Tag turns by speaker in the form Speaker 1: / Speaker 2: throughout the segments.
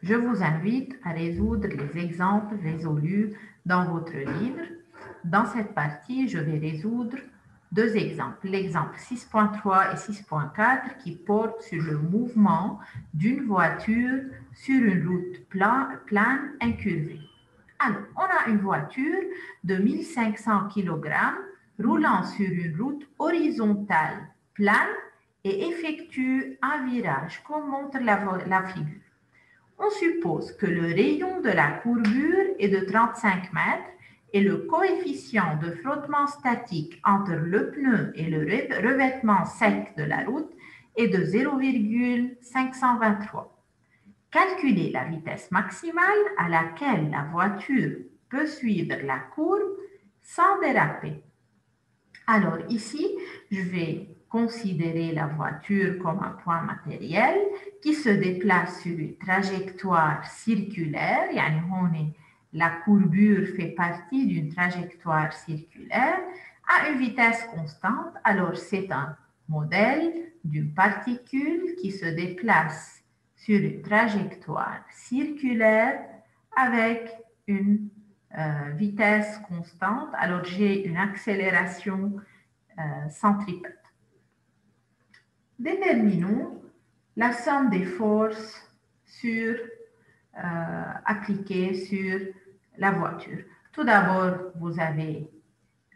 Speaker 1: Je vous invite à résoudre les exemples résolus dans votre livre. Dans cette partie, je vais résoudre deux exemples. L'exemple 6.3 et 6.4 qui portent sur le mouvement d'une voiture sur une route plane incurvée. Alors, on a une voiture de 1500 kg roulant sur une route horizontale plane et effectue un virage comme montre la figure. On suppose que le rayon de la courbure est de 35 mètres et le coefficient de frottement statique entre le pneu et le revêtement sec de la route est de 0,523. Calculez la vitesse maximale à laquelle la voiture peut suivre la courbe sans déraper. Alors ici, je vais considérer la voiture comme un point matériel qui se déplace sur une trajectoire circulaire. La courbure fait partie d'une trajectoire circulaire à une vitesse constante. Alors c'est un modèle d'une particule qui se déplace sur une trajectoire circulaire avec une vitesse constante. Alors j'ai une accélération centripète. Déterminons la somme des forces appliquées sur la voiture. Tout d'abord, vous avez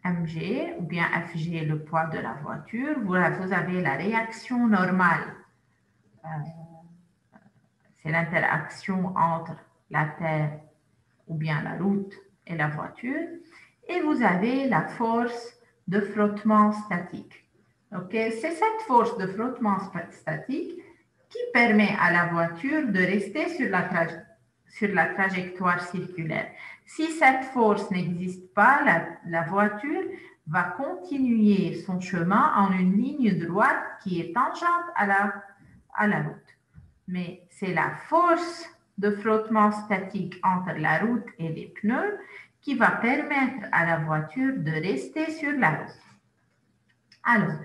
Speaker 1: mg ou bien fg, le poids de la voiture. Vous avez la réaction normale. C'est l'interaction entre la terre ou bien la route et la voiture. Et vous avez la force de frottement statique. Okay? C'est cette force de frottement statique qui permet à la voiture de rester sur la trajectoire circulaire. Si cette force n'existe pas, la voiture va continuer son chemin en une ligne droite qui est tangente à la route. Mais c'est la force de frottement statique entre la route et les pneus qui va permettre à la voiture de rester sur la route. Alors,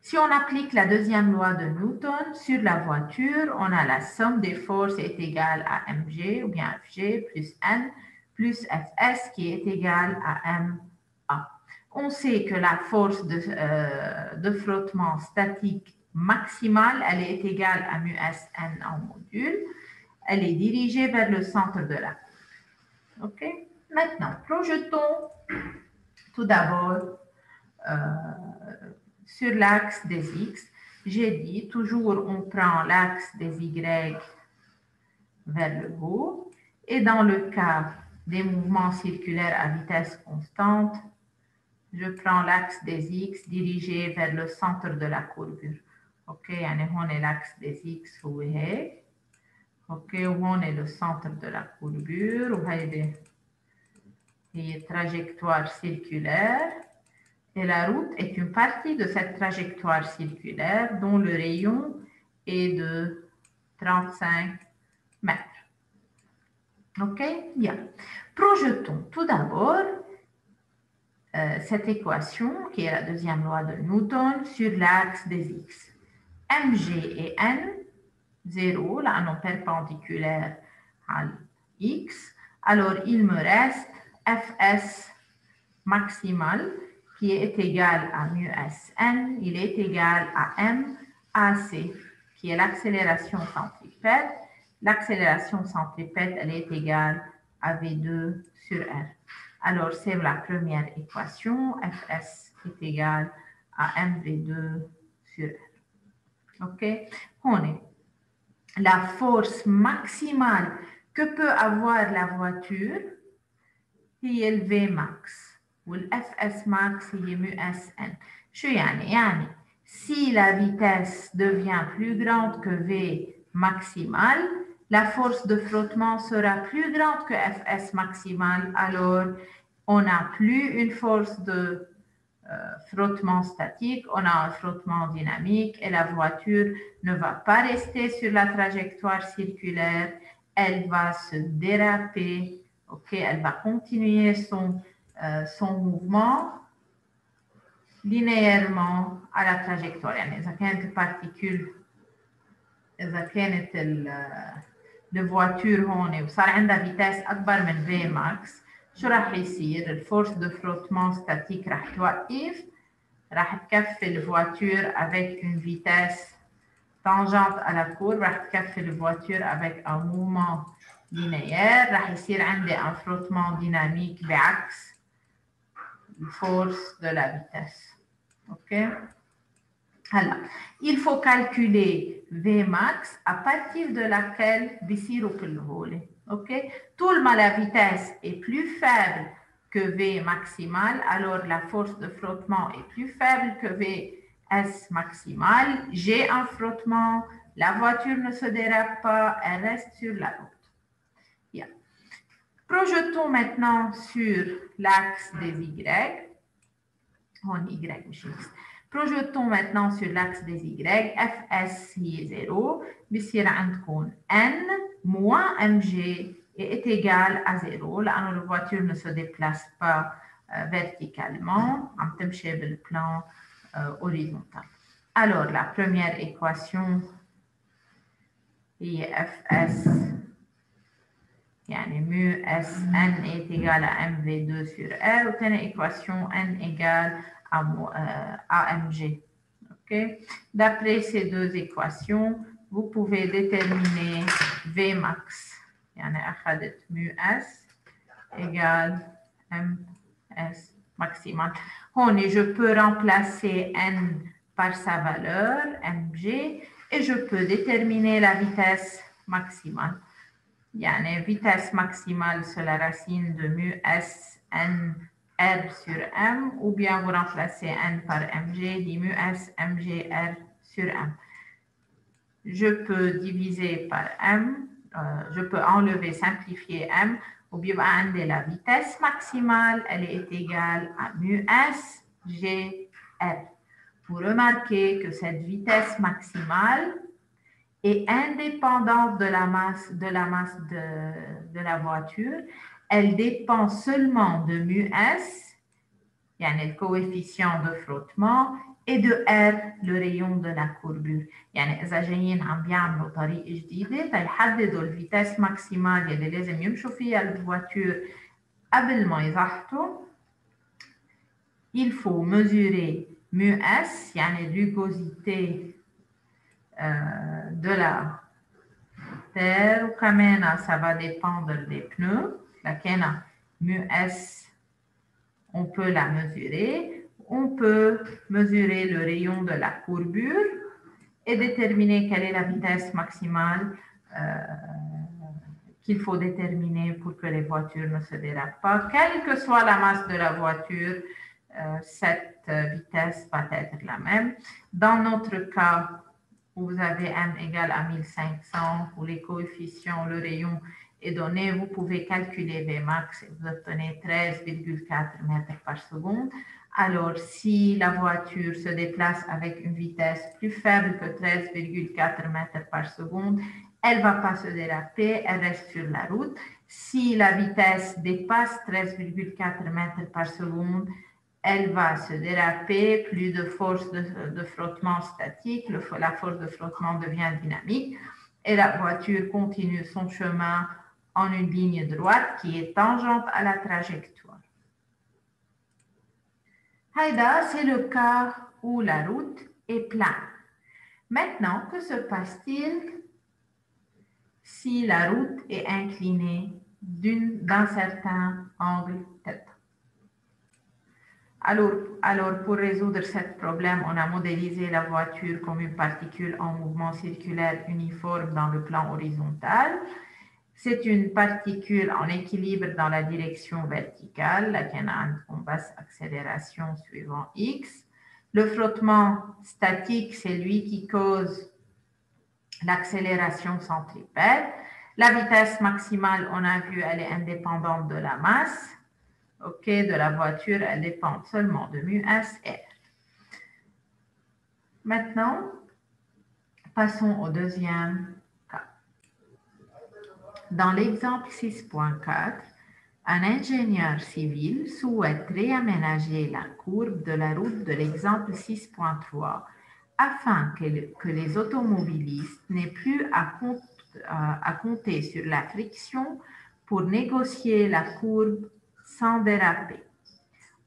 Speaker 1: si on applique la deuxième loi de Newton sur la voiture, on a la somme des forces est égale à mg ou bien fg plus n plus fs qui est égale à ma. On sait que la force de frottement statique maximale, elle est égale à mu s n en module. Elle est dirigée vers le centre de la courbe. OK? Maintenant, projetons tout d'abord sur l'axe des X. J'ai dit, toujours on prend l'axe des Y vers le haut. Et dans le cas des mouvements circulaires à vitesse constante, je prends l'axe des X dirigé vers le centre de la courbure. OK, on est l'axe des X où est. OK, on est le centre de la courbure. Où est la trajectoire circulaire. Et la route est une partie de cette trajectoire circulaire dont le rayon est de 35 mètres. OK? Bien. Projetons tout d'abord cette équation, qui est la deuxième loi de Newton, sur l'axe des X. Mg et N, 0, là, non perpendiculaire à X. Alors, il me reste Fs maximal, qui est égal à mu Sn, il est égal à m AC, qui est l'accélération centripète. L'accélération centripète, elle est égale à V2 sur R. Alors, c'est la première équation. Fs est égal à mv2 sur R. OK? On est la force maximale que peut avoir la voiture, qui est le Vmax. والFS max هي mu Sn. شو يعني si la vitesse devient plus grande que V maximal, la force de frottement sera plus grande que Fs maximal, alors on n'a plus une force de frottement statique, on a un frottement dynamique et la voiture ne va pas rester sur la trajectoire circulaire, elle va se déraper, ok, elle va continuer son mouvement linéairement à la trajectoire. يعني إذا كانت البارتيكول إذا كانت الفواتور هون وصار عندها فيتاس أكبر من في ماكس، شو راح يصير؟ الفورس دو فروتمون ستاتيك راح توقف، راح تكفي الفواتور avec une vitesse tangente à la courbe، راح تكفي الفواتور avec un mouvement linéaire، راح يصير عندي un frottement dynamique بعكس الفورس de la vitesse. OK? Alors, il faut calculer Vmax à partir de laquelle بيصيروا كل هول. OK? Tout le la vitesse est plus faible que V maximal, alors la force de frottement est plus faible que Vs maximal. J'ai un frottement, la voiture ne se dérape pas, elle reste sur la route. Bien. Projetons maintenant sur l'axe des Y. On Y مش X. Projetons maintenant sur l'axe des Y. Fs هي 0. بيصير عندكم N moins Mg est égal à 0 لأنه la voiture ne se déplace pas verticalement, عم تمشي بالplan horizontal. Alors, la première équation هي Fs يعني mu Sn est égal à mv2 sur R, ou une équation n égale à mg. Okay? D'après ces deux équations, vous pouvez déterminer Vmax. يعني أخذت mu S égale ms maximal. Je peux remplacer n par sa valeur, mg, et je peux déterminer la vitesse maximale. يعني vitesse maximale c'est la racine de mu S n R sur M, ou bien vous remplacez n par mg, dit mu S mg R sur M. Je peux diviser par M, je peux enlever, simplifier M, ou bien la vitesse maximale, elle est égale à mu S G R. Vous remarquez que cette vitesse maximale est indépendante de la masse de la voiture. Elle dépend seulement de mu S, le coefficient de frottement, et de R, le rayon de la courbure. يعني إذا جايين عم بيعملوا طريقة جديدة تيحددوا الفيتاس ماكسيمال اللي لازم يمشوا فيها الفواتور قبل ما يزحطوا. Il faut mesurer mu S, يعني rugosité de la terre, ou كمان ça va dépendre des pneus. لكن mu S, on peut la mesurer. On peut mesurer le rayon de la courbure et déterminer quelle est la vitesse maximale qu'il faut déterminer pour que les voitures ne se dérapent pas. Quelle que soit la masse de la voiture, cette vitesse va être la même. Dans notre cas, où vous avez m égale à 1500, où les coefficients, le rayon est donné, vous pouvez calculer Vmax et vous obtenez 13,4 mètres par seconde. Alors, si la voiture se déplace avec une vitesse plus faible que 13,4 mètres par seconde, elle ne va pas se déraper, elle reste sur la route. Si la vitesse dépasse 13,4 mètres par seconde, elle va se déraper, plus de force de frottement statique, la force de frottement devient dynamique et la voiture continue son chemin en une ligne droite qui est tangente à la trajectoire. Haïda, c'est le cas où la route est plane. Maintenant, que se passe-t-il si la route est inclinée d'un certain angle θ? Alors, pour résoudre ce problème, on a modélisé la voiture comme une particule en mouvement circulaire uniforme dans le plan horizontal. C'est une particule en équilibre dans la direction verticale, laquelle a une basse accélération suivant x. Le frottement statique, c'est lui qui cause l'accélération centripète. La vitesse maximale, on a vu, elle est indépendante de la masse. OK, de la voiture, elle dépend seulement de mu S R. Maintenant, passons au deuxième cas. Dans l'exemple 6.4, un ingénieur civil souhaite réaménager la courbe de la route de l'exemple 6.3 afin que les automobilistes n'aient plus à à compter sur la friction pour négocier la courbe sans déraper.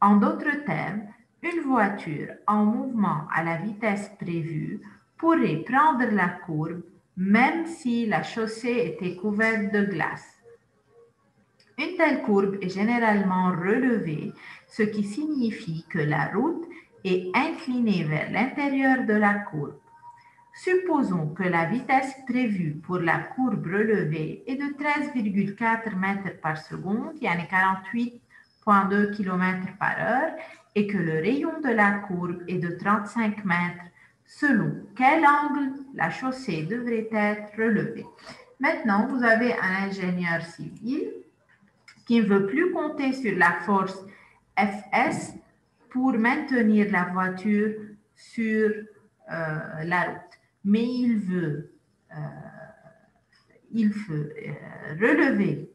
Speaker 1: En d'autres termes, une voiture en mouvement à la vitesse prévue pourrait prendre la courbe même si la chaussée était couverte de glace. Une telle courbe est généralement relevée, ce qui signifie que la route est inclinée vers l'intérieur de la courbe. Supposons que la vitesse prévue pour la courbe relevée est de 13,4 mètres par seconde, yani 48,2 km par heure, et que le rayon de la courbe est de 35 mètres. Selon quel angle la chaussée devrait être relevée? Maintenant, vous avez un ingénieur civil qui ne veut plus compter sur la force Fs pour maintenir la voiture sur la route. Mais il veut relever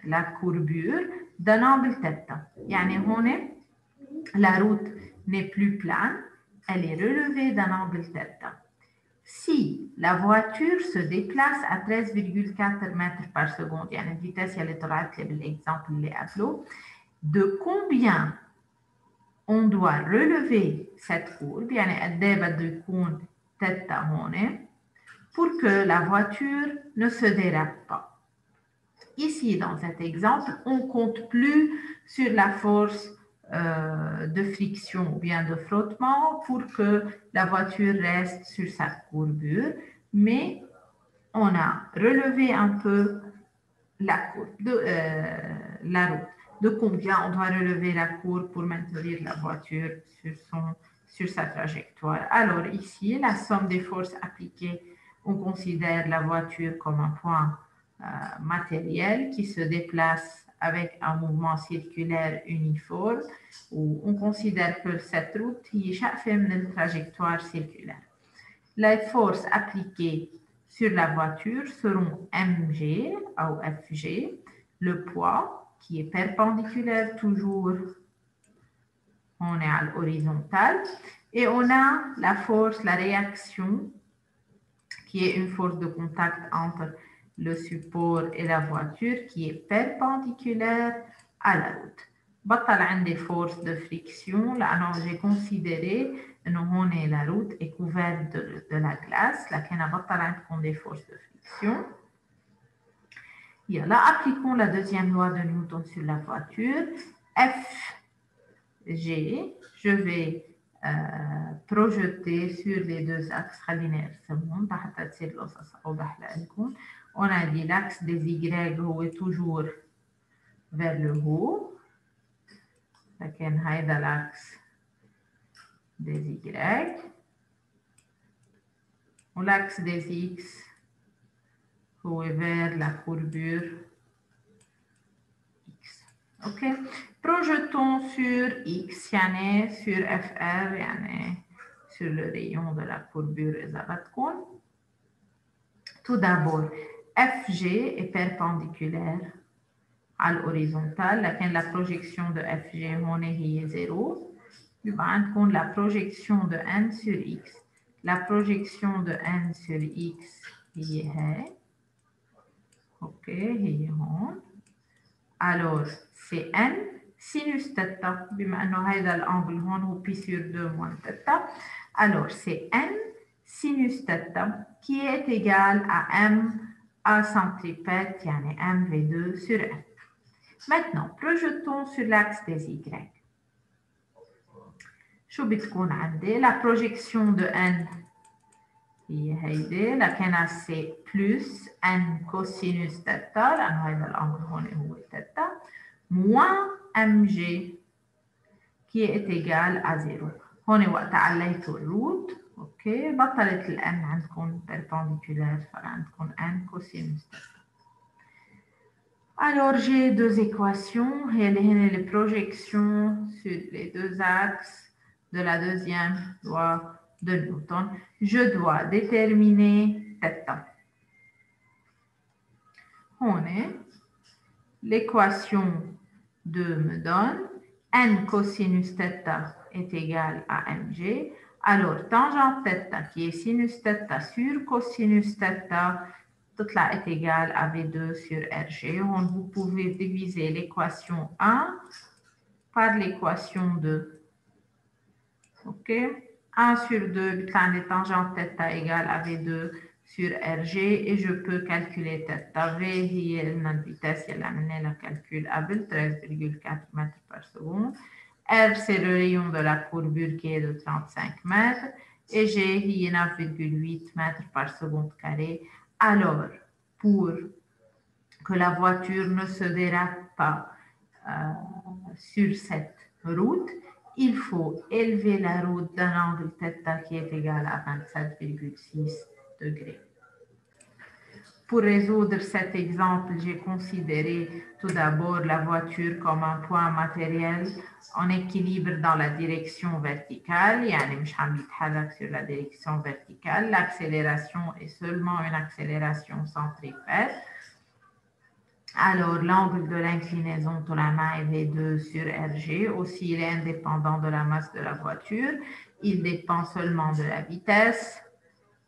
Speaker 1: la courbure d'un angle θ. يعني هون la route n'est plus plane, elle est relevée d'un angle θ. Si la voiture se déplace à 13,4 mètres par seconde, يعني الفيتاس اللي طلعت لي بالاكزامبل اللي قبله, de combien on doit relever cette courbe, يعني قد ايه بده يكون θ هون, pour que la voiture ne se dérape pas. Ici, dans cet exemple, on ne compte plus sur la force de friction ou bien de frottement pour que la voiture reste sur sa courbure, mais on a relevé un peu la courbe, la route. De combien on doit relever la courbe pour maintenir la voiture sur sa trajectoire. Alors ici, la somme des forces appliquées, on considère la voiture comme un point matériel qui se déplace avec un mouvement circulaire uniforme, où on considère que cette route est une trajectoire circulaire. Les forces appliquées sur la voiture seront mg ou fg, le poids qui est perpendiculaire toujours, on est à l'horizontale, et on a la force, la réaction, qui est une force de contact entre le support et la voiture qui est perpendiculaire à la route. بطل عندي force de friction لأنه j'ai considéré إنه هون la route est couverte de la glace, لكن بطل عندكم des forces de friction. Là, appliquons la deuxième loi de Newton sur la voiture. Fg, je vais projeter sur les deux axes. On a dit l'axe des Y est toujours vers le haut. هذا l'axe des Y. L'axe des X est vers la courbure X. OK. Projetons sur X, يعني sur FR, يعني sur le rayon de la courbure. Tout d'abord, FG est perpendiculaire à l'horizontale, la projection de FG est 0. La projection de N sur X. La projection de N sur X est OK, alors c'est N sinus θ, بما انه هذا الانجل هون هو pi sur 2 moins θ. Alors c'est N sinus θ qui est égal à M à centripète, يعني mv2 sur N. Maintenant, projetons sur l'axe des Y. شو بتكون عندي؟ La projection de N هي هيدي، لكنها c'est plus N cosinus θ، لأنه هذا الأمر هون هو θ، moins mg qui est égal à 0. هون وقت عليتوا الروت، اوكي، بطلت ال N عندكم perpendiculaire، صار عندكم N cosinus θ. Alors, j'ai deux équations, et les projections sur les deux axes de la deuxième loi de Newton. Je dois déterminer θ. On est, l'équation 2 me donne N cosinus θ est égal à mg. Alors, tangente θ qui est sinus θ sur cosinus θ toute là est égale à V2 sur RG. Donc, vous pouvez diviser l'équation 1 par l'équation 2. OK? 1 sur 2, les tangentes θ égale à V2 sur RG et je peux calculer θ. V, il y a une vitesse, il y a le calcul à 13,4 mètres par seconde. R, c'est le rayon de la courbure qui est de 35 mètres. Et G, il y a 9,8 mètres par seconde carré. Alors, pour que la voiture ne se dérape pas sur cette route, il faut élever la route d'un angle θ qui est égal à 27,6 degrés. Pour résoudre cet exemple, j'ai considéré tout d'abord la voiture comme un point matériel en équilibre dans la direction verticale. يعني مش عم يتحرك sur la direction verticale. L'accélération est seulement une accélération centripète. Alors, l'angle de l'inclinaison de la main est V2 sur RG. Aussi, il est indépendant de la masse de la voiture. Il dépend seulement de la vitesse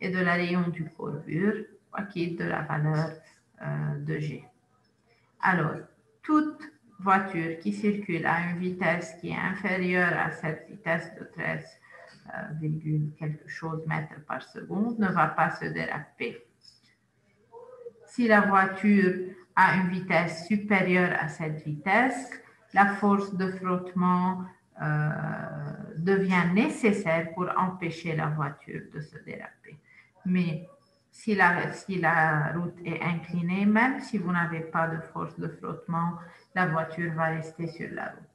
Speaker 1: et de la rayon du courbure, qui de la valeur de G. Alors, toute voiture qui circule à une vitesse qui est inférieure à cette vitesse de 13, quelque chose mètres par seconde ne va pas se déraper. Si la voiture a une vitesse supérieure à cette vitesse, la force de frottement devient nécessaire pour empêcher la voiture de se déraper. Mais si la route est inclinée, même si vous n'avez pas de force de frottement, la voiture va rester sur la route.